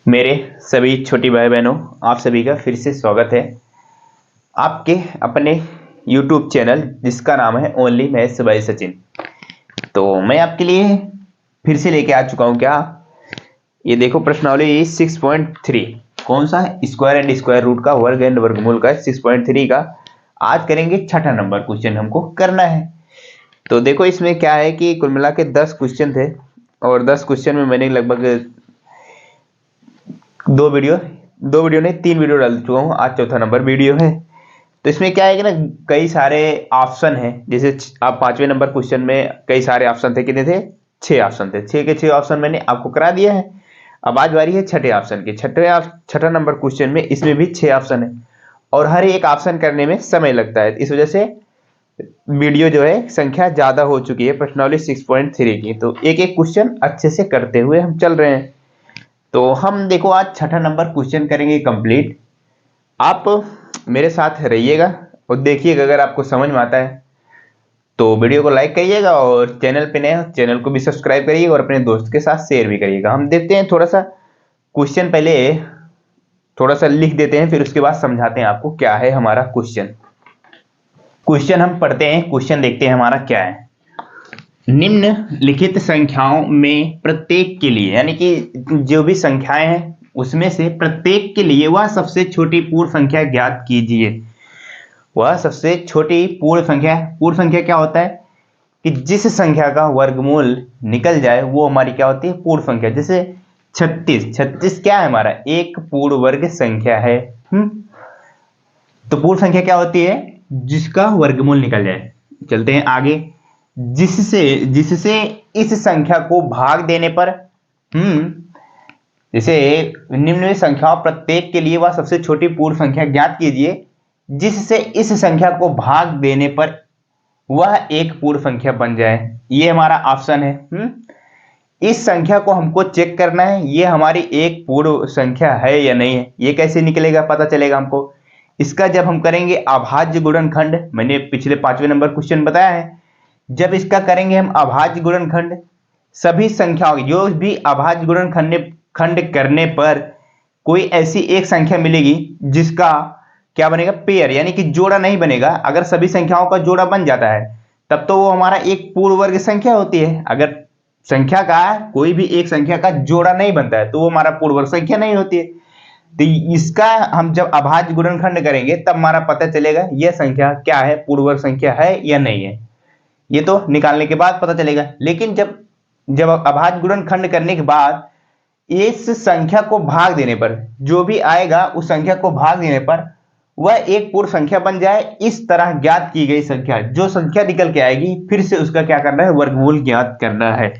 मेरे सभी छोटी भाई बहनों, आप सभी का फिर से स्वागत है आपके अपने YouTube चैनल जिसका नाम है ओनली मैथ्स बाय सचिन। तो मैं आपके लिए फिर से लेके आ चुका हूं। क्या ये देखो, प्रश्नावली 6.3 कौन सा है? स्क्वायर एंड स्क्वायर रूट का वर्ग एंड वर्गमूल का 6.3 का आज करेंगे। छठा नंबर क्वेश्चन हमको करना है। तो देखो, इसमें क्या है कि कुल मिला के 10 क्वेश्चन थे और 10 क्वेश्चन में मैंने लगभग दो वीडियो नहीं, 3 वीडियो डाल चुका हूँ। आज चौथा नंबर वीडियो है। तो इसमें क्या है कि ना, कई सारे ऑप्शन हैं। जैसे आप 5वें नंबर क्वेश्चन में कई सारे ऑप्शन थे। कितने थे? 6 ऑप्शन थे। 6 के 6 ऑप्शन मैंने आपको करा दिया है। अब आज बारी है छठे ऑप्शन की। छठा नंबर क्वेश्चन में इसमें भी 6 ऑप्शन है और हर एक ऑप्शन करने में समय लगता है। इस वजह से वीडियो जो है संख्या ज्यादा हो चुकी है प्रश्नावली 6.3 की। तो एक एक क्वेश्चन अच्छे से करते हुए हम चल रहे हैं। तो हम देखो आज छठा नंबर क्वेश्चन करेंगे कंप्लीट। आप मेरे साथ रहिएगा और देखिएगा। अगर आपको समझ में आता है तो वीडियो को लाइक करिएगा और चैनल पे नए हो चैनल को भी सब्सक्राइब करिएगा और अपने दोस्त के साथ शेयर भी करिएगा। हम देखते हैं थोड़ा सा क्वेश्चन, पहले थोड़ा सा लिख देते हैं, फिर उसके बाद समझाते हैं आपको क्या है हमारा क्वेश्चन। क्वेश्चन हम पढ़ते हैं, क्वेश्चन देखते हैं हमारा क्या है। निम्नलिखित संख्याओं में प्रत्येक के लिए, यानी कि जो भी संख्याएं हैं उसमें से प्रत्येक के लिए वह सबसे छोटी पूर्ण संख्या ज्ञात कीजिए। वह सबसे छोटी पूर्ण संख्या क्या होता है कि जिस संख्या का वर्गमूल निकल जाए वो हमारी क्या होती है? पूर्ण संख्या। जैसे 36 क्या है? हमारा एक पूर्ण वर्ग संख्या है। तो पूर्ण संख्या क्या होती है? जिसका वर्गमूल निकल जाए। चलते हैं आगे। जिससे इस संख्या को भाग देने पर, जैसे निम्न संख्याओं प्रत्येक के लिए वह सबसे छोटी पूर्ण संख्या ज्ञात कीजिए जिससे इस संख्या को भाग देने पर वह एक पूर्ण संख्या बन जाए। ये हमारा ऑप्शन है। इस संख्या को हमको चेक करना है, ये हमारी एक पूर्ण संख्या है या नहीं है। ये कैसे निकलेगा, पता चलेगा हमको। इसका जब हम करेंगे अभाज्य गुणनखंड, मैंने पिछले 5वें नंबर क्वेश्चन बताया है, जब इसका करेंगे हम अभाज्य गुणनखंड, सभी संख्याओं जो भी अभाज्य गुणनखंड करने पर कोई ऐसी एक संख्या मिलेगी जिसका क्या बनेगा? पेयर, यानी कि जोड़ा नहीं बनेगा। अगर सभी संख्याओं का जोड़ा बन जाता है तब तो वो हमारा एक पूर्ण वर्ग संख्या होती है। अगर संख्या का कोई भी एक संख्या का जोड़ा नहीं बनता है तो वो हमारा पूर्ण वर्ग संख्या नहीं होती है। तो इसका हम जब अभाज्य गुणनखंड करेंगे तब हमारा पता चलेगा यह संख्या क्या है, पूर्ण वर्ग संख्या है या नहीं है। ये तो निकालने के बाद पता चलेगा। लेकिन जब अभाज्य गुणनखंड करने के बाद इस संख्या को भाग देने पर, जो भी आएगा उस संख्या को भाग देने पर वह एक पूर्ण संख्या बन जाए, इस तरह ज्ञात की गई संख्या, जो संख्या निकल के आएगी फिर से उसका क्या करना है? वर्गमूल ज्ञात करना है।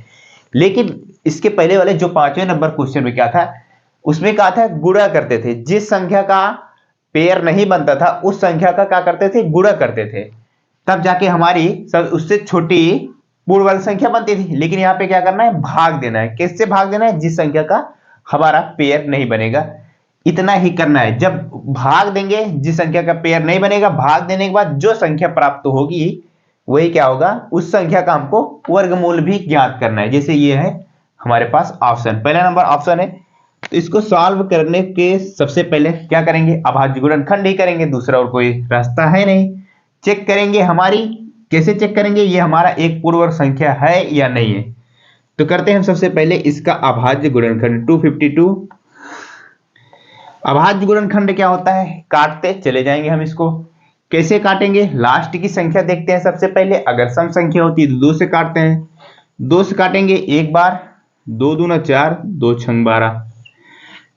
लेकिन इसके पहले वाले जो 5वें नंबर क्वेश्चन में क्या था, उसमें कहा था गुणा करते थे। जिस संख्या का पेयर नहीं बनता था उस संख्या का क्या करते थे? गुणा करते थे, तब जाके हमारी सब उससे छोटी पूर्ण वर्ग संख्या बनती थी। लेकिन यहाँ पे क्या करना है? भाग देना है। किससे भाग देना है? जिस संख्या का हमारा पेयर नहीं बनेगा। इतना ही करना है। जब भाग देंगे, जिस संख्या का पेयर नहीं बनेगा, भाग देने के बाद जो संख्या प्राप्त होगी वही क्या होगा? उस संख्या का हमको वर्गमूल भी ज्ञात करना है। जैसे ये है हमारे पास ऑप्शन, पहला नंबर ऑप्शन है। तो इसको सॉल्व करने के सबसे पहले क्या करेंगे? अभाज्य गुणनखंड ही करेंगे, दूसरा और कोई रास्ता है नहीं। चेक करेंगे हमारी, कैसे चेक करेंगे ये हमारा एक पूर्ण वर्ग संख्या है या नहीं है। तो करते हैं हम सबसे पहले इसका अभाज्य गुणनखंड 252। अभाज्य गुणनखंड क्या होता है? काटते चले जाएंगे हम इसको। कैसे काटेंगे? लास्ट की संख्या देखते हैं सबसे पहले। अगर सम संख्या होती है तो 2 से काटते हैं। 2 से काटेंगे एक बार, 2 दूना 4, 2 छंग 12।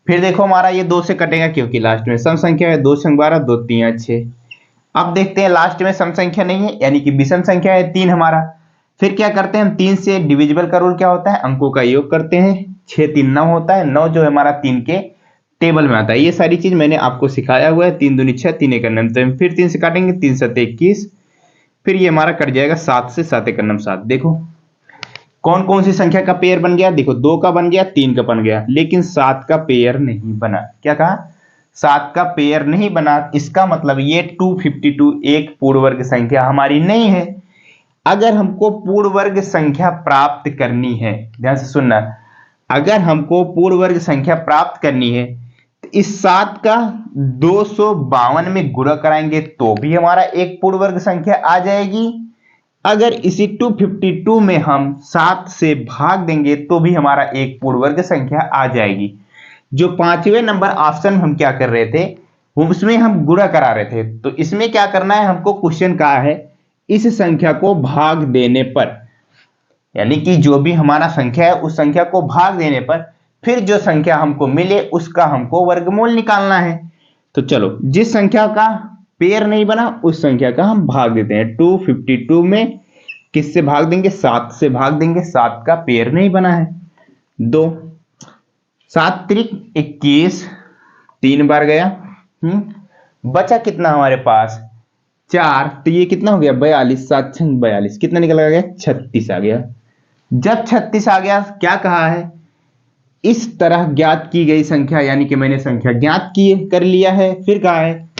फिर देखो हमारा ये 2 से कटेगा क्योंकि लास्ट में सम संख्या है। 2 छंग 12, 2 3 6। अब देखते हैं लास्ट में सम संख्या नहीं है, यानी कि विषम संख्या है 3 हमारा। फिर क्या करते हैं हम? 3 से डिविजिबल का रूल क्या होता है? अंकों का योग करते हैं। 6 3 9 होता है। 9 जो है हमारा 3 के टेबल में आता है। ये सारी चीज मैंने आपको सिखाया हुआ है। 3 दूनी 6, 3 एक नम। फिर 3 से काटेंगे, 3 7 21। फिर ये हमारा कट जाएगा 7 से, 7 एक नम 7। देखो कौन कौन सी संख्या का पेयर बन गया? देखो 2 का बन गया, 3 का बन गया, लेकिन 7 का पेयर नहीं बना। क्या कहा? 7 का पेयर नहीं बना। इसका मतलब ये 252 एक पूर्ण वर्ग संख्या हमारी नहीं है। अगर हमको पूर्ण वर्ग संख्या प्राप्त करनी है, ध्यान से सुनना, अगर हमको पूर्ण वर्ग संख्या प्राप्त करनी है तो इस 7 का 252 में गुणा कराएंगे तो भी हमारा एक पूर्ण वर्ग संख्या आ जाएगी। अगर इसी 252 में हम 7 से भाग देंगे तो भी हमारा एक पूर्ण वर्ग संख्या आ जाएगी। जो 5वें नंबर ऑप्शन हम क्या कर रहे थे, उसमें हम गुणा करा रहे थे। तो इसमें क्या करना है, हमको क्वेश्चन कहा है इस संख्या को भाग देने पर, यानी कि जो भी हमारा संख्या है उस संख्या को भाग देने पर फिर जो संख्या हमको मिले उसका हमको वर्गमूल निकालना है। तो चलो, जिस संख्या का पेयर नहीं बना उस संख्या का हम भाग देते हैं। 252 में किससे भाग देंगे, 7 से भाग देंगे। 7 का पेयर नहीं बना है। 2 7 त्रिक 21, 3 बार गया। बचा कितना हमारे पास 4, तो ये कितना हो गया 42, 7 छंग 42, कितना निकल गया 36 आ गया। जब 36 आ गया, क्या कहा है, इस तरह ज्ञात की गई संख्या, यानी कि मैंने संख्या ज्ञात की कर लिया है। फिर कहा है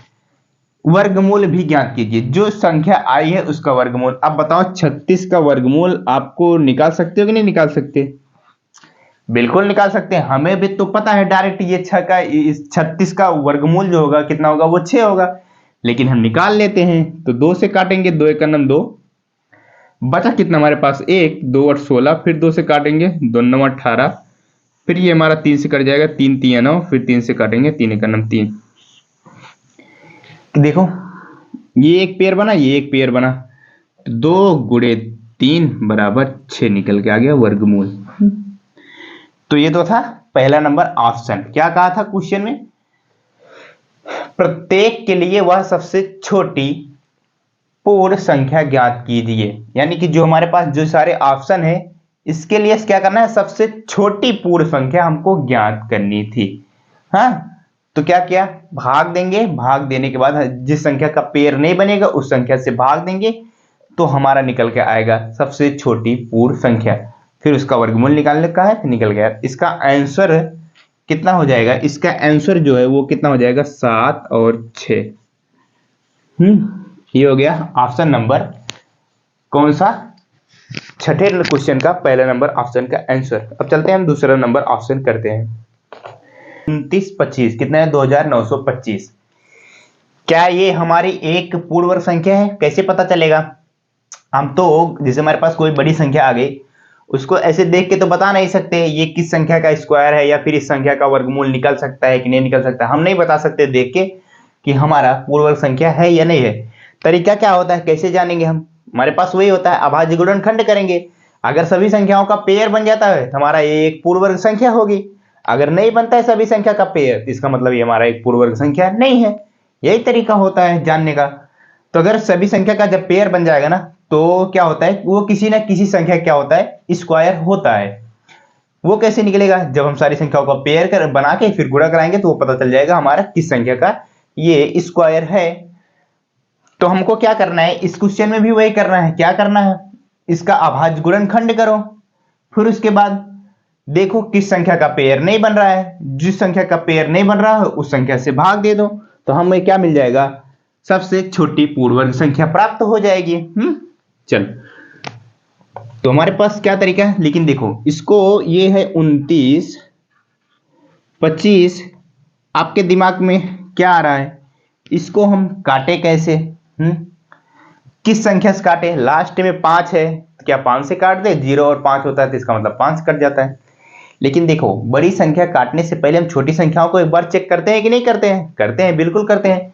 वर्गमूल भी ज्ञात कीजिए, जो संख्या आई है उसका वर्गमूल। अब बताओ 36 का वर्गमूल आपको निकाल सकते हो कि नहीं निकाल सकते? बिल्कुल निकाल सकते हैं। हमें भी तो पता है डायरेक्ट ये 6 का, इस 36 का वर्गमूल जो होगा कितना होगा, वो 6 होगा, लेकिन हम निकाल लेते हैं। तो 2 से काटेंगे, 2 एक 2, बचा कितना हमारे पास 1, 2 और 16, फिर 2 से काटेंगे, 2 9 18, फिर ये हमारा 3 से कट जाएगा, 3 3 9, फिर 3 से काटेंगे, 3 1 3। देखो ये एक पेयर बना, ये एक पेयर बना, तो 2 गुणे 3 बराबर 6 निकल के आ गया वर्गमूल। तो ये तो था पहला नंबर ऑप्शन। क्या कहा था क्वेश्चन में, प्रत्येक के लिए वह सबसे छोटी पूर्ण संख्या ज्ञात कीजिए, यानी कि जो हमारे पास जो सारे ऑप्शन है इसके लिए क्या करना है, सबसे छोटी पूर्ण संख्या हमको ज्ञात करनी थी। हाँ, तो क्या किया, भाग देंगे, भाग देने के बाद जिस संख्या का पेयर नहीं बनेगा उस संख्या से भाग देंगे तो हमारा निकल के आएगा सबसे छोटी पूर्ण संख्या। फिर उसका वर्गमूल निकालने का है, निकल गया। इसका आंसर कितना हो जाएगा, इसका आंसर जो है वो कितना हो जाएगा 7 और 6। ये हो गया ऑप्शन नंबर कौन सा, छठे क्वेश्चन का पहला नंबर ऑप्शन का आंसर। अब चलते हैं हम दूसरा नंबर ऑप्शन करते हैं। 29 25 कितना है 2925। क्या ये हमारी एक पूर्ण वर्ग संख्या है? कैसे पता चलेगा, हम तो जैसे हमारे पास कोई बड़ी संख्या आ गई उसको ऐसे देख के तो बता नहीं सकते ये किस संख्या का स्क्वायर है या फिर इस संख्या का वर्गमूल निकल सकता है कि नहीं निकल सकता। हम नहीं बता सकते देख के कि हमारा पूर्ण वर्ग संख्या है या नहीं है। तरीका क्या होता है, कैसे जानेंगे हम, हमारे पास वही होता है अभाज्य गुणनखंड करेंगे। अगर सभी संख्याओं का पेयर बन जाता है तो हमारा ये एक पूर्ण वर्ग संख्या होगी। अगर नहीं बनता है सभी संख्या का पेयर तो इसका मतलब ये हमारा एक पूर्ण वर्ग संख्या नहीं है। यही तरीका होता है जानने का। तो अगर सभी संख्या का जब पेयर बन जाएगा ना तो क्या होता है, वो किसी ना किसी संख्या क्या होता है स्क्वायर होता है। वो कैसे निकलेगा, जब हम सारी संख्याओं का पेयर कर बना के फिर गुणा कराएंगे तो वो पता चल जाएगा हमारा किस संख्या का ये स्क्वायर है। तो हमको क्या करना है, इस क्वेश्चन में भी वही करना है। क्या करना है, इसका अभाज्य गुणनखंड करो, फिर उसके बाद देखो किस संख्या का पेयर नहीं बन रहा है, जिस संख्या का पेयर नहीं बन रहा है उस संख्या से भाग दे दो तो हमें क्या मिल जाएगा, सबसे छोटी पूर्ण वर्ग संख्या प्राप्त हो जाएगी। चल, तो हमारे पास क्या तरीका है, लेकिन देखो इसको ये है 29 25, आपके दिमाग में क्या आ रहा है, इसको हम काटे कैसे, किस संख्या से काटे, लास्ट में 5 है तो क्या 5 से काट दे, 0 और 5 होता है तो इसका मतलब 5 कट जाता है। लेकिन देखो बड़ी संख्या काटने से पहले हम छोटी संख्याओं को एक बार चेक करते हैं कि नहीं करते हैं, करते हैं, बिल्कुल करते हैं।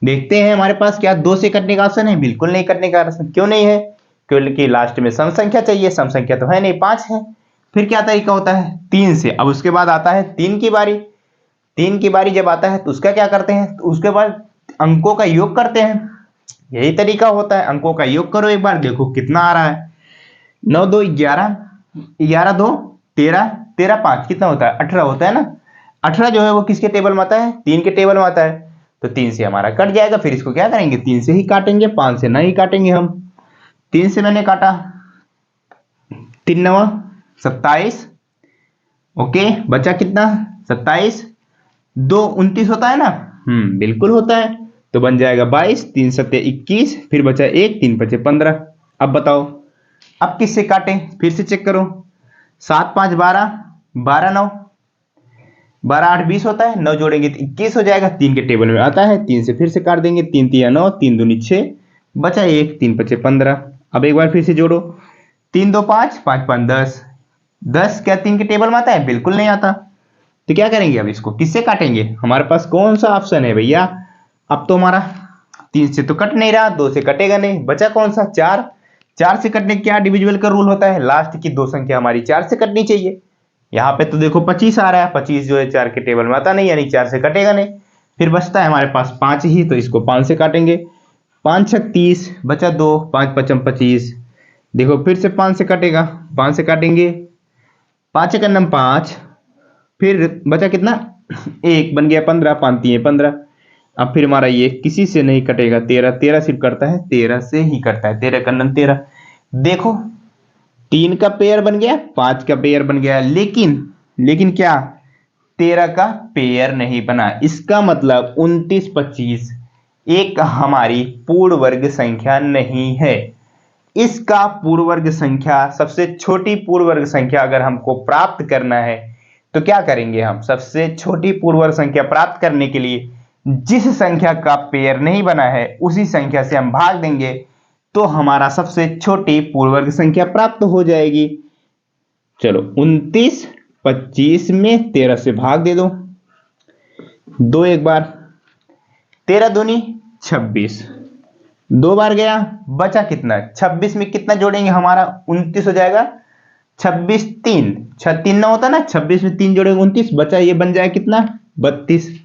देखते हैं हमारे पास क्या 2 से कटने का ऑप्शन है, बिल्कुल नहीं कटने का ऑप्शन, क्यों नहीं है, क्योंकि लास्ट में सम संख्या चाहिए, सम संख्या तो है नहीं 5 है। फिर क्या तरीका होता है 3 से, अब उसके बाद आता है 3 की बारी। 3 की बारी जब आता है तो उसका क्या करते हैं, तो उसके बाद अंकों का योग करते हैं। यही तरीका होता है, अंकों का योग करो एक बार, देखो कितना आ रहा है, 9 2 11, 11 2 13, 13 5 कितना होता है 18 होता है ना। 18 जो है वो किसके टेबल में आता है, 3 के टेबल में आता है, तो 3 से हमारा कट जाएगा। फिर इसको क्या करेंगे, 3 से ही काटेंगे, 5 से नहीं काटेंगे हम। 3 से मैंने काटा, 3 9 27, ओके, बचा कितना 27, 2 29 होता है ना, बिल्कुल होता है, तो बन जाएगा 22, 3 7 21, फिर बचा 1, 3 5 15। अब बताओ अब किससे काटें, फिर से चेक करो, 7 5 12, 12 9, 12 8 20 होता है, 9 जोड़ेंगे तो 21 हो जाएगा। 3 के टेबल में आता है, 3 से फिर से काट देंगे, 3 3 9, 3 दूनी 6, बचा 1, 3 5 15। अब एक बार फिर से जोड़ो, 3 2 5, 5 5 10, 10 क्या 3 के टेबल में आता है? बिल्कुल नहीं आता। तो क्या करेंगे, अब इसको किससे काटेंगे? हमारे पास कौन सा ऑप्शन है भैया? अब तो हमारा 3 से तो कट नहीं रहा, 2 से कटेगा नहीं, बचा कौन सा? 4। 4 से कटने क्या डिविजिबल का रूल होता है? लास्ट की 2 संख्या हमारी 4 से कटनी चाहिए। यहाँ पे तो देखो 25 आ रहा है, 25 जो है 4 के टेबल में आता नहीं, यानी 4 से कटेगा नहीं। फिर बचता है हमारे पास 5 ही, तो इसको 5 से काटेंगे। 5 6 30, बचा 2, 5 5 25। देखो फिर से 5 से कटेगा, 5 से काटेंगे, 5 1 9 5, फिर बचा कितना? 1, बन गया 15, 5 3 15। अब फिर हमारा ये किसी से नहीं कटेगा, 13 13 सिर्फ करता है, 13 से ही करता है, 13 का 13। देखो 3 का पेयर बन गया, 5 का पेयर बन गया, लेकिन क्या 13 का पेयर नहीं बना। इसका मतलब 29 25 एक हमारी पूर्ण वर्ग संख्या नहीं है। इसका पूर्ण वर्ग संख्या, सबसे छोटी पूर्ण वर्ग संख्या अगर हमको प्राप्त करना है तो क्या करेंगे हम? सबसे छोटी पूर्ण वर्ग संख्या प्राप्त करने के लिए जिस संख्या का पेयर नहीं बना है उसी संख्या से हम भाग देंगे, तो हमारा सबसे छोटी पूर्ण वर्ग संख्या प्राप्त हो जाएगी। चलो 29 25 में 13 से भाग दे दो, 2 एक बार, 13 दूनी 26, 2 बार गया, बचा कितना? 26 में कितना जोड़ेंगे? हमारा 29 हो जाएगा। 26 3, 3 9 होता ना, 26 में 3 जोड़ेंगे 29, बचा ये बन जाए कितना? 32।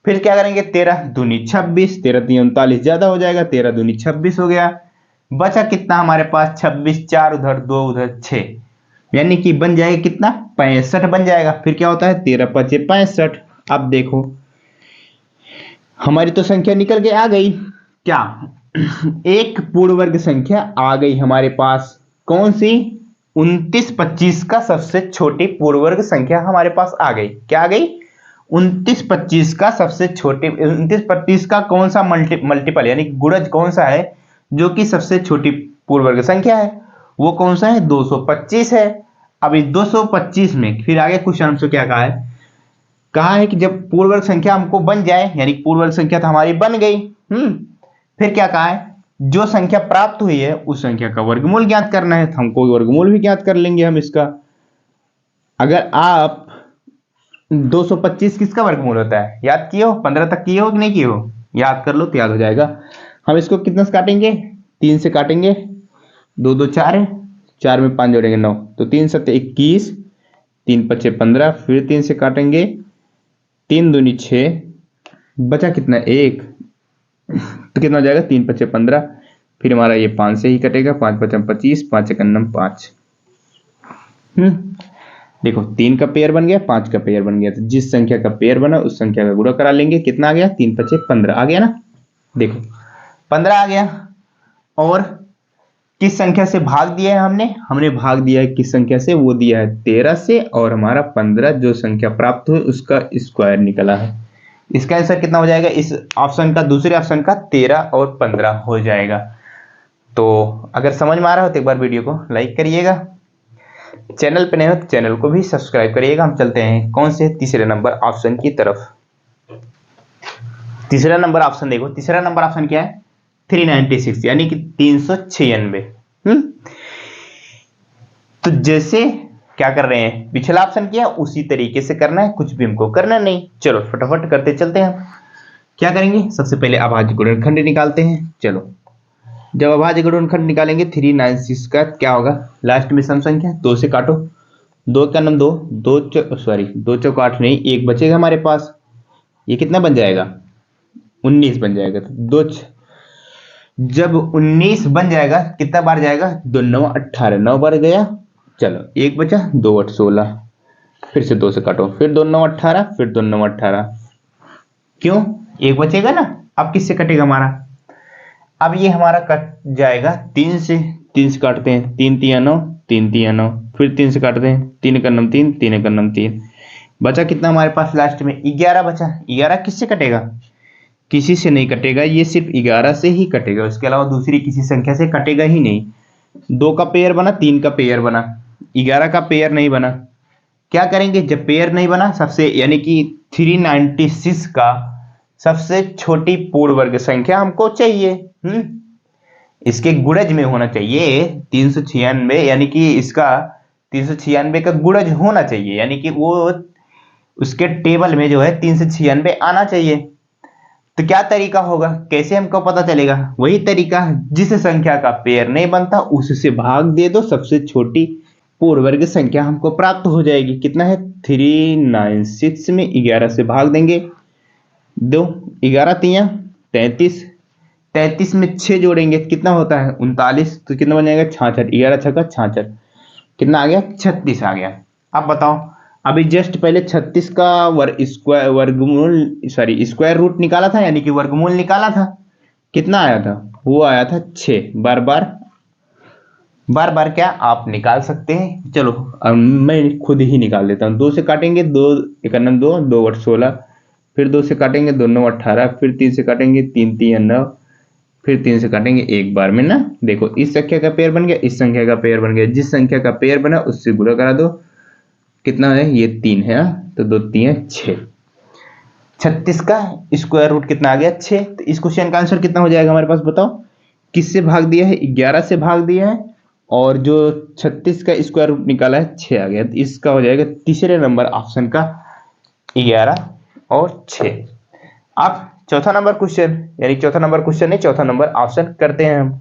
फिर क्या करेंगे? 13 दूनी 26, 13 3 39 ज्यादा हो जाएगा, 13 दूनी 26 हो गया। बचा कितना हमारे पास? 26, 4 उधर 2 उधर 6, यानी कि बन जाएगा कितना? 65 बन जाएगा। फिर क्या होता है? 13 5 65। अब देखो हमारी तो संख्या निकल के आ गई, क्या एक पूर्ण वर्ग संख्या आ गई हमारे पास। कौन सी? 29 25 का सबसे छोटी पूर्ण वर्ग संख्या हमारे पास आ गई। क्या आ गई? 29 25 का सबसे छोटे, 29 25 का कौन सा मल्टीपल यानी गुणज कौन सा है जो कि सबसे छोटी पूर्ण वर्ग संख्या है? वो कौन सा है? 225 है। अब इस 225 में फिर आगे क्वेश्चन हमसे क्या कहा है? कहा है कि जब पूर्ण वर्ग संख्या हमको बन जाए, यानी पूर्ण वर्ग संख्या तो हमारी बन गई, फिर क्या कहा है? जो संख्या प्राप्त हुई है उस संख्या का वर्गमूल ज्ञात करना है। तो हमको वर्गमूल भी ज्ञात कर लेंगे हम इसका। अगर आप 225 किसका वर्गमूल होता है याद किए हो? 15 तक किए हो कि नहीं किए हो? याद कर लो तो याद हो जाएगा। हम इसको कितना से काटेंगे? 3 से काटेंगे, 2 2 4, 4 में 5 जोड़ेंगे 9, तो 3 7 21, 3 5 15, फिर 3 से काटेंगे, 3 दूनी 6, बचा कितना? 1, तो कितना हो जाएगा? 3 5 15। फिर हमारा ये 5 से ही कटेगा, 5 5 25, 5 1 5। देखो 3 का पेयर बन गया, 5 का पेयर बन गया, तो जिस संख्या का पेयर बना उस संख्या का गुणा करा लेंगे। कितना आ गया? 3 5 15 आ गया ना। देखो 15 आ गया। और किस संख्या से भाग दिया है हमने भाग दिया है किस संख्या से? वो दिया है 13 से, और हमारा 15 जो संख्या प्राप्त हुई उसका स्क्वायर निकला है। इसका आंसर कितना हो जाएगा? इस ऑप्शन का, दूसरे ऑप्शन का 13 और 15 हो जाएगा। तो अगर समझ में आ रहा हो तो एक बार वीडियो को लाइक करिएगा, चैनल पे नए हो तो चैनल को भी सब्सक्राइब करिएगा। हम चलते हैं कौन से? तीसरे नंबर ऑप्शन की तरफ। तीसरा नंबर ऑप्शन देखो, तीसरा नंबर ऑप्शन क्या है? 396, यानी कि 396। तो जैसे क्या कर रहे हैं, पिछला ऑप्शन किया उसी तरीके से करना है, कुछ भी हमको करना नहीं। चलो फटाफट करते चलते हैं। हम क्या करेंगे? सबसे पहले अभाज्य गुणनखंड निकालते हैं। चलो जब अभाज्य गुणनखंड निकालेंगे 396 का क्या होगा? लास्ट में सम संख्या 2 से काटो, 2 का नाम 2, 2 चौक 8 नहीं, 1 बचेगा हमारे पास। ये कितना बन जाएगा? 19 बन जाएगा। तो जब 19 बन जाएगा कितना बार जाएगा? 2 9 18, 9 बार गया। चलो 1 बचा, 2 8 16, फिर से 2 से काटो, फिर 2 9 18, फिर 2 9 18। क्यों? 1 बचेगा ना। अब किससे कटेगा हमारा? अब ये हमारा कट जाएगा 3 से। 3 से काटते हैं, 3 3 9, 3 3 9, फिर 3 से काटते हैं, 3 का नाम 3, 3 का नाम 3। बचा कितना हमारे पास? लास्ट में 11 बचा। 11 किससे कटेगा? किसी से नहीं कटेगा, ये सिर्फ 11 से ही कटेगा, उसके अलावा दूसरी किसी संख्या से कटेगा ही नहीं। 2 का पेयर बना, 3 का पेयर बना, 11 का पेयर नहीं बना। क्या करेंगे, जब पेयर नहीं बना सबसे, यानी कि 396 का सबसे छोटी पूर्ण वर्ग संख्या हमको चाहिए। इसके गुणज में होना चाहिए 396, यानी कि इसका 396 का गुणज होना चाहिए, यानी कि वो उसके टेबल में जो है 396 आना चाहिए। तो क्या तरीका होगा, कैसे हमको पता चलेगा, वही तरीका, जिस संख्या का पेयर नहीं बनता उससे भाग दे दो, सबसे छोटी पूर्ण वर्ग संख्या हमको प्राप्त हो जाएगी। कितना है, 396 में 11 से भाग देंगे, 2 11 तिया 33, 33 में 6 जोड़ेंगे कितना होता है 39, तो कितना बन जाएगा 66, 11 छक्का 66, कितना आ गया 36 आ गया। अब बताओ, अभी जस्ट पहले 36 का स्क्वायर रूट निकाला था, यानी कि वर्गमूल निकाला था, कितना आया था, वो आया था 6। बार बार क्या आप निकाल सकते हैं, चलो अब मैं खुद ही निकाल देता हूँ। 2 से काटेंगे, 2 1 2, 2 8 16, फिर 2 से काटेंगे 2 9 18, फिर 3 से काटेंगे 3 3 9, फिर 3 से काटेंगे एक बार में ना। देखो इस संख्या का पेयर बन गया, इस संख्या का पेयर बन गया, जिस संख्या का पेयर बना उससे गुणा करा दो, कितना है ये 3 है, तो 2 3 6। 36 का स्क्वायर रूट कितना आ गया 6। तो इस क्वेश्चन का आंसर कितना हो जाएगा हमारे पास, बताओ किससे भाग दिया है, 11 से भाग दिया है, और जो 36 का स्क्वायर रूट निकाला है 6 आ गया। तो इसका हो जाएगा तीसरे नंबर ऑप्शन का 11 और 6। अब चौथा नंबर क्वेश्चन, यानी चौथा नंबर क्वेश्चन नहीं, चौथा नंबर ऑप्शन करते हैं हम।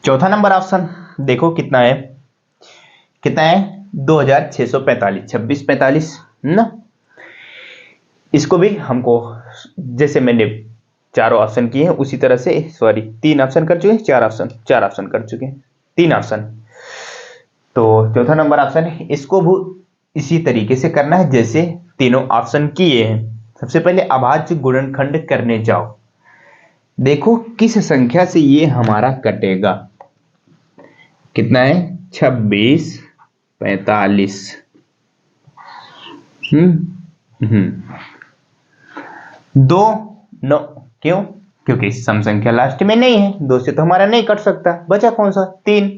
चौथा नंबर ऑप्शन देखो कितना है, 2645, 26 45 ना। इसको भी हमको, जैसे मैंने चारों ऑप्शन किए हैं उसी तरह से, सॉरी 3 ऑप्शन कर चुके हैं, 4 ऑप्शन कर चुके हैं, 3 ऑप्शन। तो चौथा नंबर ऑप्शन है, इसको भी इसी तरीके से करना है जैसे तीनों ऑप्शन किए हैं। सबसे पहले अभाज्य गुणनखंड करने जाओ, देखो किस संख्या से ये हमारा कटेगा, कितना है 26 45। दो 9, क्यों, क्योंकि सम संख्या लास्ट में नहीं है, 2 से तो हमारा नहीं कट सकता, बचा कौन सा 3।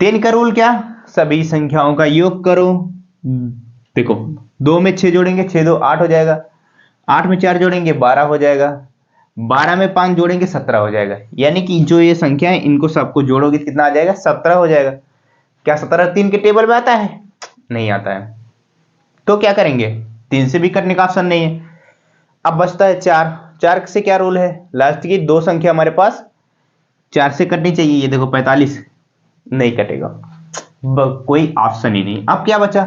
3 का रूल क्या, सभी संख्याओं का योग करो। देखो 2 में 6 जोड़ेंगे, 6 2 8 हो जाएगा, 8 में 4 जोड़ेंगे 12 हो जाएगा, 12 में 5 जोड़ेंगे 17 हो जाएगा। यानी कि जो ये संख्या है इनको सबको जोड़ोगे कितना आ जाएगा 17 हो जाएगा। क्या 17 3 के टेबल में आता है, नहीं आता है, तो क्या करेंगे, 3 से भी कटने का ऑप्शन नहीं है। अब बचता है 4, 4 से क्या रूल है, लास्ट की 2 संख्या हमारे पास 4 से कटनी चाहिए, ये देखो 45, नहीं कटेगा, कोई ऑप्शन ही नहीं। अब क्या बचा,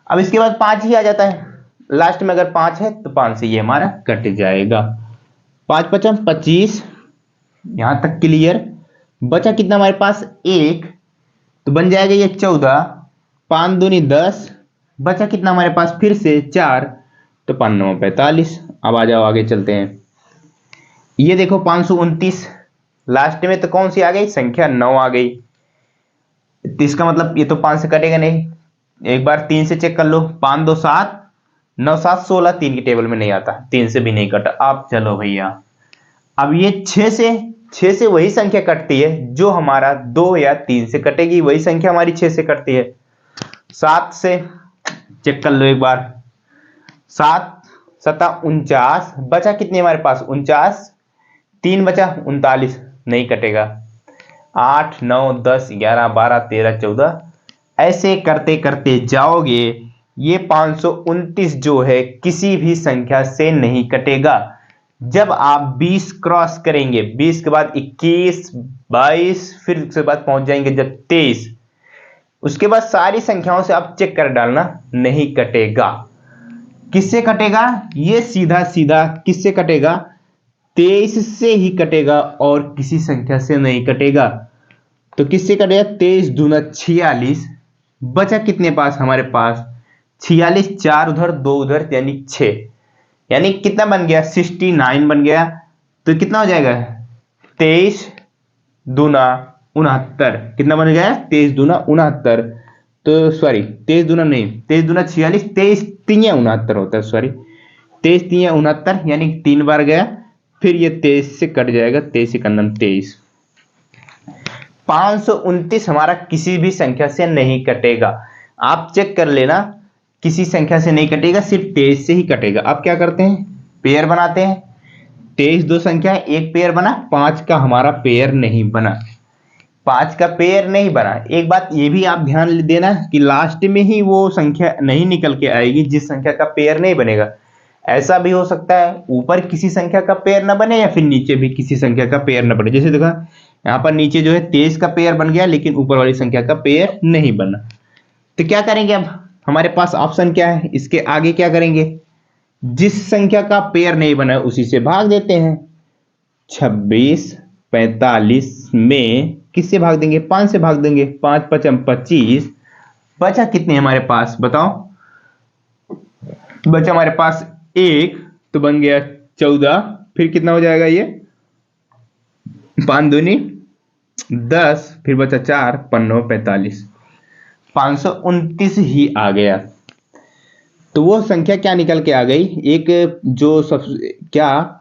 अब इसके बाद 5 ही आ जाता है, लास्ट में अगर 5 है तो 5 से ये हमारा कट जाएगा। 5 5 25, यहां तक क्लियर। बचा कितना हमारे पास 1, तो बन जाएगा ये 14, 5 दूनी 10, बचा कितना हमारे पास फिर से 4, तो 5 9 45। अब आ जाओ आगे चलते हैं, ये देखो 529, लास्ट में तो कौन सी आ गई, संख्या 9 आ गई, तो इसका मतलब ये तो 5 से कटेगा नहीं। एक बार 3 से चेक कर लो, 5 2 7, 9 7 16, 3 के टेबल में नहीं आता, 3 से भी नहीं कटा। अब चलो भैया, अब ये 6 से वही संख्या कटती है जो हमारा 2 या 3 से कटेगी, वही संख्या हमारी 6 से कटती है। 7 से चेक कर लो एक बार, 7 7 49, बचा कितने हमारे पास 49, 3 बचा 39, नहीं कटेगा। 8 9 10 11 12 13 14, ऐसे करते करते जाओगे, ये 529 जो है किसी भी संख्या से नहीं कटेगा। जब आप 20 क्रॉस करेंगे, 20 के बाद 21 22, फिर उसके बाद पहुंच जाएंगे जब 23, उसके बाद सारी संख्याओं से आप चेक कर डालना, नहीं कटेगा। किससे कटेगा, ये सीधा सीधा किससे कटेगा, 23 से ही कटेगा और किसी संख्या से नहीं कटेगा। तो किससे कटेगा, 23 दूना 46, बचा कितने पास हमारे पास 46, 4 उधर 2 उधर, यानी 6, यानी कितना बन गया 69 बन गया। तो कितना हो जाएगा 23 दूना 69, कितना बन गया 23 दूना 69, तो सॉरी 23 दूना नहीं, 23 दूना 46, 23 3 69 होता है, सॉरी 23 3 69, यानी 3 बार गया, फिर ये 23 से कट जाएगा, 23 1 23। 529 हमारा किसी भी संख्या से नहीं कटेगा। आप चेक कर लेना, किसी संख्या से नहीं कटेगा, सिर्फ 23 से ही कटेगा। अब क्या करते हैं, पेयर बनाते हैं। 23 दो संख्या है, एक पेयर बना, 5 का हमारा पेयर नहीं बना। 5 का पेयर नहीं बना। एक बात ये भी आप ध्यान देना कि लास्ट में ही वो संख्या नहीं निकल के आएगी जिस संख्या का पेयर नहीं बनेगा। ऐसा भी हो सकता है ऊपर किसी संख्या का पेयर न बने या फिर नीचे भी किसी संख्या का पेयर न बने। जैसे देखा यहाँ पर नीचे जो है 23 का पेयर बन गया लेकिन ऊपर वाली संख्या का पेयर नहीं बना। तो क्या करेंगे, अब हमारे पास ऑप्शन क्या है, इसके आगे क्या करेंगे, जिस संख्या का पेयर नहीं बना उसी से भाग देते हैं। 26 45 में किससे भाग देंगे, 5 से भाग देंगे। 5 5 25, बचा कितने हमारे पास बताओ, बचा हमारे पास 1, तो बन गया 14। फिर कितना हो जाएगा ये, 5 दूनी 10, फिर बचा 4 5 45, 529 ही आ गया। तो वो संख्या क्या निकल के आ गई, एक जो सब क्या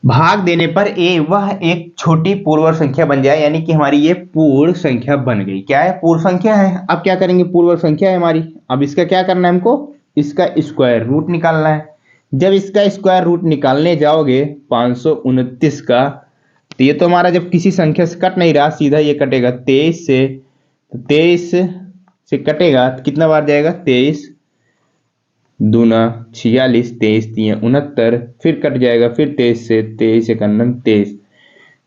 भाग देने पर वह एक छोटी पूर्ण संख्या बन जाए, यानी कि हमारी ये पूर्ण संख्या बन गई। क्या है, पूर्ण संख्या है। अब क्या करेंगे, पूर्ण संख्या है हमारी, अब इसका क्या करना है हमको, इसका स्क्वायर रूट निकालना है। जब इसका स्क्वायर रूट निकालने जाओगे 529 का, तो ये तो हमारा जब किसी संख्या से कट नहीं रहा, सीधा ये कटेगा 23 से, तो 23 से कटेगा तो कितना बार जाएगा, 23 दूना 46, 23 3 69, फिर कट जाएगा, फिर 23 से, 23 1 23।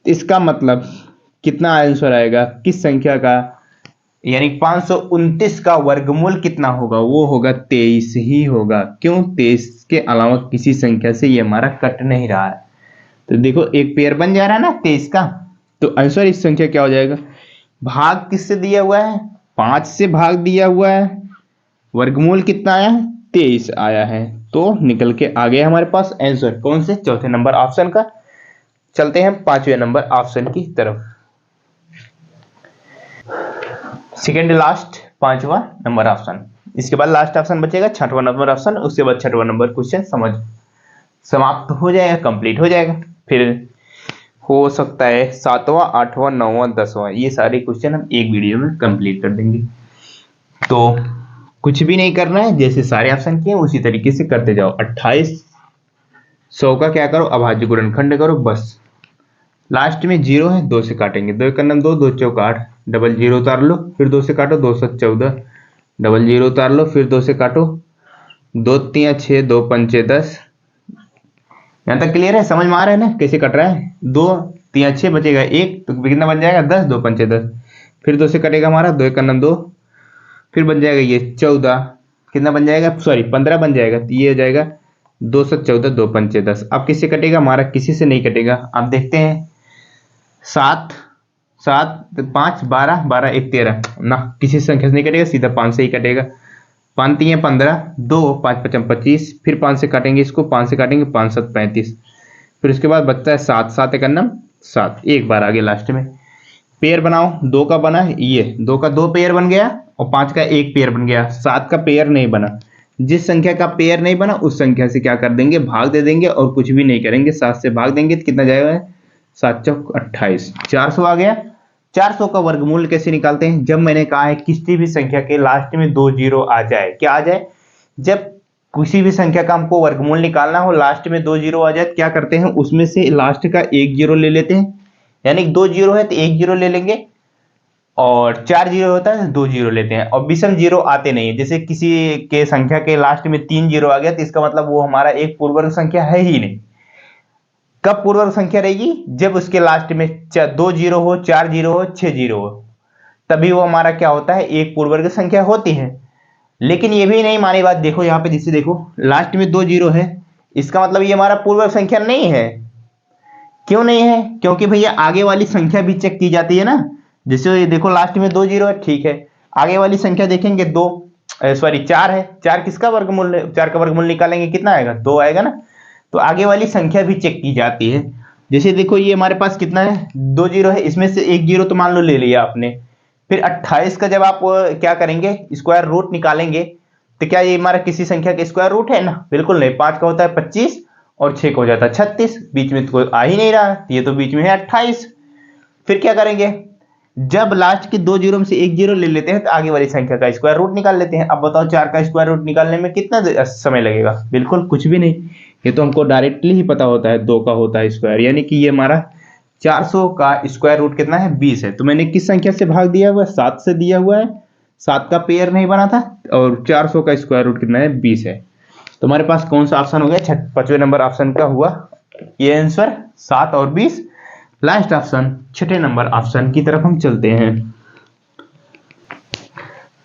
इसका मतलब कितना आंसर आएगा, किस संख्या का, यानी 529 का वर्गमूल कितना होगा, वो होगा 23 ही होगा। क्यों, 23 के अलावा किसी संख्या से ये हमारा कट नहीं रहा है। तो देखो एक पेयर बन जा रहा है ना 23 का, तो आंसर इस संख्या क्या हो जाएगा, भाग किससे दिया हुआ है, 5 से भाग दिया हुआ है, वर्गमूल कितना आया है, 23 आया है। तो निकल के आ गया हमारे पास आंसर, कौन से, चौथे नंबर ऑप्शन का। चलते हैं 5वें नंबर ऑप्शन की तरफ। सेकेंड लास्ट 5वां नंबर ऑप्शन, इसके बाद लास्ट ऑप्शन बचेगा 6वां नंबर ऑप्शन, उसके बाद 6वां नंबर क्वेश्चन समझ समाप्त हो जाएगा, कंप्लीट हो जाएगा। फिर हो सकता है 7वां 8वां 9वां 10वां ये सारे क्वेश्चन हम एक वीडियो में कंप्लीट कर देंगे। तो कुछ भी नहीं करना है, जैसे सारे ऑप्शन किए उसी तरीके से करते जाओ। 28 100 का क्या करो, अभाज्य गुणनखंड करो, बस लास्ट में 0 है, 2 से काटेंगे, 2 1 2 2 चौक 8, डबल 0 उतार लो, फिर 2 से काटो, 2 7 14, डबल 0 उतार लो, फिर 2 से काटो, 2 3 6 2 5 10। यहां तक क्लियर है, समझ में आ रहा है ना कैसे कट रहा है। 2 3 6 बचेगा 1, तो कितना बन जाएगा 10, 2 5 10, फिर 2 से कटेगा हमारा, 2 1 2, फिर बन जाएगा ये 14, कितना बन जाएगा, सॉरी 15 बन जाएगा, तो ये हो जाएगा 2 7 14 2 5 10। अब किससे कटेगा, हमारा किसी से नहीं कटेगा। आप देखते हैं 7 7 5 12 12 1 13 ना, किसी संख्या से नहीं कटेगा, सीधा 5 से ही कटेगा। 5 3 15, 2 5 5 25, फिर 5 से काटेंगे इसको, 5 से काटेंगे 5 7 35, फिर उसके बाद बचता है 7 7 1 7, एक बार आगे लास्ट में पेयर बनाओ। 2 का बना ये, 2 का 2 पेयर बन गया और 5 का 1 पेयर बन गया। 7 का पेयर नहीं बना, जिस संख्या का पेयर नहीं बना उस संख्या से क्या कर देंगे, भाग दे देंगे और कुछ भी नहीं करेंगे। 7 से भाग देंगे तो कितना जाएगा, 7 चौक 28, 400 आ गया। 400 का वर्गमूल कैसे निकालते हैं, जब मैंने कहा है किसी भी संख्या के लास्ट में 2 जीरो आ जाए, क्या आ जाए, जब किसी भी संख्या का हमको वर्गमूल निकालना हो लास्ट में 2 जीरो आ जाए, क्या करते हैं उसमें से लास्ट का 1 जीरो ले लेते हैं, यानी 2 जीरो है तो 1 जीरो ले लेंगे, और 4 जीरो होता है तो 2 जीरो लेते हैं, और विषम जीरो आते नहीं है। जैसे किसी के संख्या के लास्ट में 3 जीरो आ गया तो इसका मतलब वो हमारा एक पूर्ववर्ग संख्या है ही नहीं। कब पूर्ववर्ग संख्या रहेगी, जब उसके लास्ट में 2 जीरो हो, 4 जीरो हो, 6 जीरो हो, तभी वो हमारा क्या होता है, एक पूर्ववर्ग संख्या होती है। लेकिन ये भी नहीं मानी बात, देखो यहाँ पे जिससे देखो लास्ट में 2 जीरो है, इसका मतलब ये हमारा पूर्ववर्ग संख्या नहीं है। क्यों नहीं है, क्योंकि भैया आगे वाली संख्या भी चेक की जाती है ना। जैसे देखो लास्ट में 2 जीरो है, ठीक है, आगे वाली संख्या देखेंगे 4 है, 4 किसका वर्गमूल है, 4 का वर्गमूल निकालेंगे कितना आएगा, 2 आएगा ना। तो आगे वाली संख्या भी चेक की जाती है। जैसे देखो ये हमारे पास कितना है, 2 जीरो है, इसमें से 1 जीरो तो मान लो ले लिया आपने। फिर 28 का जब आप क्या करेंगे, स्क्वायर रूट निकालेंगे, तो क्या ये हमारा किसी संख्या का स्क्वायर रूट है ना, बिल्कुल नहीं। 5 का होता है 25 और 6 का हो जाता है 36, बीच में तो कोई आ ही नहीं रहा, ये तो बीच में है 28। फिर क्या करेंगे, जब लास्ट के दो जीरो में से एक जीरो ले लेते हैं तो आगे वाली संख्या का स्क्वायर रूट निकाल लेते हैं। अब बताओ 4 का स्क्वायर रूट निकालने में कितना समय लगेगा? बिल्कुल कुछ भी नहीं, ये तो हमको डायरेक्टली ही पता होता है 2 का होता है स्क्वायर, यानी कि ये हमारा 400 का स्क्वायर रूट कितना है? 20 है। तो मैंने किस संख्या से भाग दिया हुआ है? 7 से दिया हुआ है, 7 का पेयर नहीं बना था, और 400 का स्क्वायर रूट कितना है? 20 है। तो हमारे पास कौन सा ऑप्शन हो गया? 5वें नंबर ऑप्शन का हुआ ये आंसर, 7 और 20। लास्ट ऑप्शन 6ठे नंबर ऑप्शन की तरफ हम चलते हैं।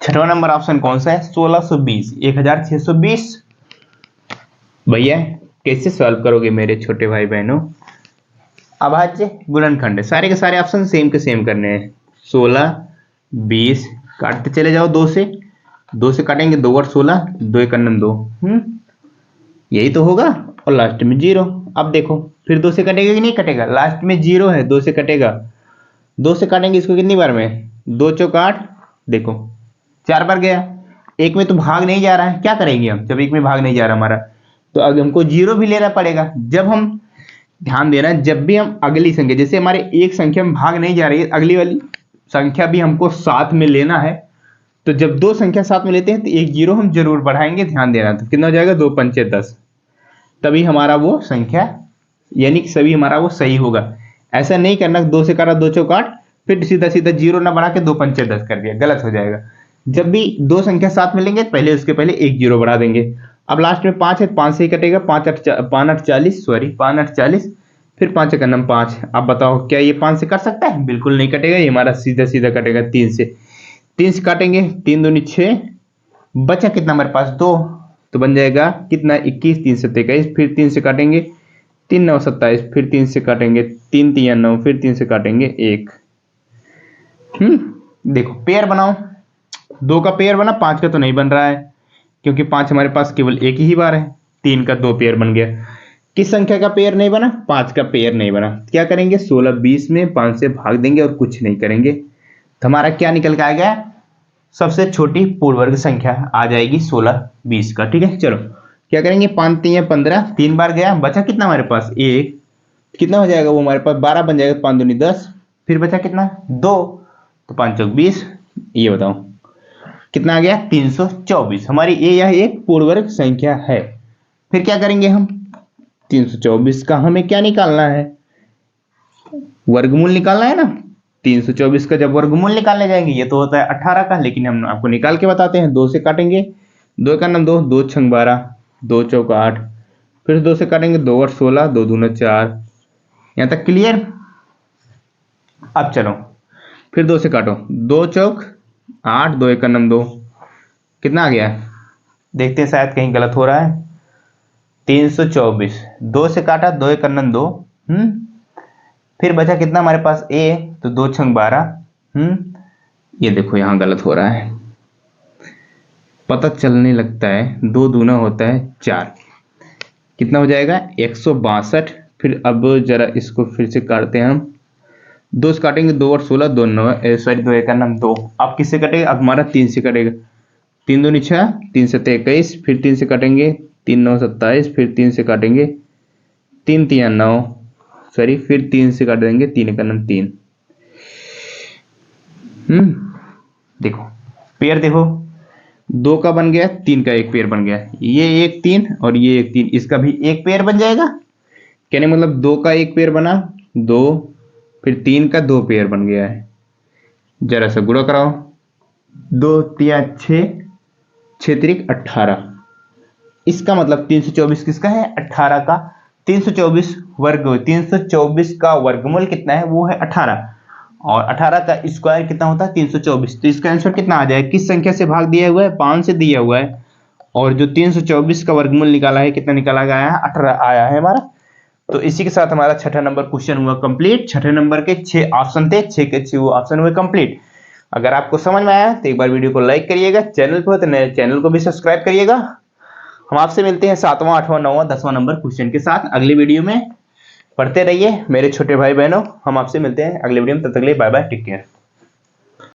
6वां नंबर ऑप्शन कौन सा है? 1620, 1620। भैया कैसे सॉल्व करोगे मेरे छोटे भाई बहनों? अभाज्य गुणनखंड, सारे के सारे ऑप्शन सेम के सेम करने हैं। 16 20 काटते चले जाओ, 2 से काटेंगे, 2 और 16, 2 एक 2, यही तो होगा, और लास्ट में 0। अब देखो फिर 2 से कटेगा कि नहीं कटेगा? लास्ट में 0 है, 2 से कटेगा, 2 से काटेंगे इसको कितनी बार में? 2 चौक 8, देखो 4 बार गया। एक में तो भाग नहीं जा रहा है, क्या करेंगे हम जब एक में भाग नहीं जा रहा हमारा? तो अब हमको 0 भी लेना पड़ेगा। जब हम ध्यान देना, जब भी हम अगली संख्या, जैसे हमारे एक संख्या में भाग नहीं जा रही है, अगली वाली संख्या भी हमको साथ में लेना है, तो जब 2 संख्या साथ में लेते हैं तो एक 0 हम जरूर बढ़ाएंगे। ध्यान देना, तो कितना हो जाएगा? 2 पंचे 10, तभी हमारा वो संख्या, यानी कि सभी हमारा वो सही होगा। ऐसा नहीं करना 2 से काटा, 2 चौक 8, फिर सीधा सीधा 0 ना बढ़ा के 2 पंचे 10 कर दिया, गलत हो जाएगा। जब भी 2 संख्या साथ में लेंगे पहले उसके पहले एक 0 बढ़ा देंगे। अब लास्ट में 5 है, 5 से ही कटेगा, 5 8 40, फिर 5 एक 5। अब बताओ क्या ये 5 से कट सकता है? बिल्कुल नहीं कटेगा, ये हमारा सीधा सीधा कटेगा 3 से। 3 से काटेंगे, 3 दूनी 6, बचा कितना हमारे पास? 2, तो बन जाएगा कितना? 21, 3 7 21, फिर 3 से काटेंगे, 3 9 27, फिर 3 से काटेंगे, 3 3 9, फिर 3 से काटेंगे 1। देखो पेयर बनाओ, 2 का पेयर बना, 5 का तो नहीं बन रहा है, क्योंकि 5 हमारे पास केवल एक ही बार है। 3 का 2 पेयर बन गया। किस संख्या का पेयर नहीं बना? 5 का पेयर नहीं बना। क्या करेंगे? 16 20 में 5 से भाग देंगे और कुछ नहीं करेंगे, तो हमारा क्या निकल के आ गया? सबसे छोटी पूर्ण वर्ग संख्या आ जाएगी 16 20 का। ठीक है, चलो क्या करेंगे? 5 3 15, 3 बार गया, बचा कितना हमारे पास? 1, कितना हो जाएगा वो हमारे पास? 12 बन जाएगा, 5 दूनी 10, फिर बचा कितना? 2, तो 5 चौक 20। ये बताओ कितना आ गया? 324। हमारी यह एक पूर्ण वर्ग संख्या है। फिर क्या करेंगे हम? 324 का हमें क्या निकालना है? वर्गमूल निकालना है ना। 324 का जब वर्गमूल निकालने जाएंगे, ये तो होता है 18 का, लेकिन हम आपको निकाल के बताते हैं। 2 से काटेंगे, 2 एक 2, 2 6 12, 2 चौक 8, फिर 2 से काटेंगे, 2 और 16, 2 दूना 4। यहां तक क्लियर? अब चलो फिर 2 से काटो, 2 चौक 8, 2 एक 2, कितना आ गया? देखते हैं, शायद कहीं गलत हो रहा है। 324, 2 से काटा, 2 एक 2, फिर बचा कितना हमारे पास? ए, तो 2 6 12। ये देखो यहां गलत हो रहा है, पता चलने लगता है। 2 दूना होता है 4, कितना हो जाएगा? 162। फिर अब जरा इसको फिर से काटते हैं हम। 2 से काटेंगे, 2 और 16, 2 9, सॉरी 2 एक 2। अब किससे कटेगा? अब हमारा 3 से कटेगा। 3 दूनी 6, 3 7 21, फिर 3 से काटेंगे, 3 9 27, फिर 3 से काटेंगे, 3 3 9, सॉरी फिर 3 से काट देंगे, 3 एक 3। देखो पेयर देखो, 2 का बन गया, 3 का एक पेयर बन गया, ये एक 3 और ये एक 3, इसका भी एक पेयर बन जाएगा। कहने मतलब 2 का एक पेयर बना, 2, फिर 3 का 2 पेयर बन गया है। जरा सा गुणा कराओ, 2 3 6, 6 3 18। इसका मतलब 324 किसका है? 18 का। 324 वर्ग, 324 का वर्गमूल कितना है? वो है 18, और 18 का स्क्वायर कितना होता है? 324। तो इसका आंसर कितना आ जाएगा? किस संख्या से भाग दिया हुआ है? 5 से दिया हुआ है, और जो 324 का वर्गमूल निकाला है, कितना निकाला गया है? 18 आया है हमारा। तो इसी के साथ हमारा 6ठा नंबर क्वेश्चन हुआ कंप्लीट। 6ठे नंबर के 6 ऑप्शन थे, 6 के 6 ऑप्शन हुए कंप्लीट। अगर आपको समझ में आया तो एक बार वीडियो को लाइक करिएगा, चैनल पर तो नए चैनल को भी सब्सक्राइब करिएगा। हम आपसे मिलते हैं 7वां 8वां 9वां 10वां नंबर क्वेश्चन के साथ अगली वीडियो में। पढ़ते रहिए मेरे छोटे भाई बहनों, हम आपसे मिलते हैं अगले वीडियो में। तब तक के लिए बाय बाय, टेक केयर।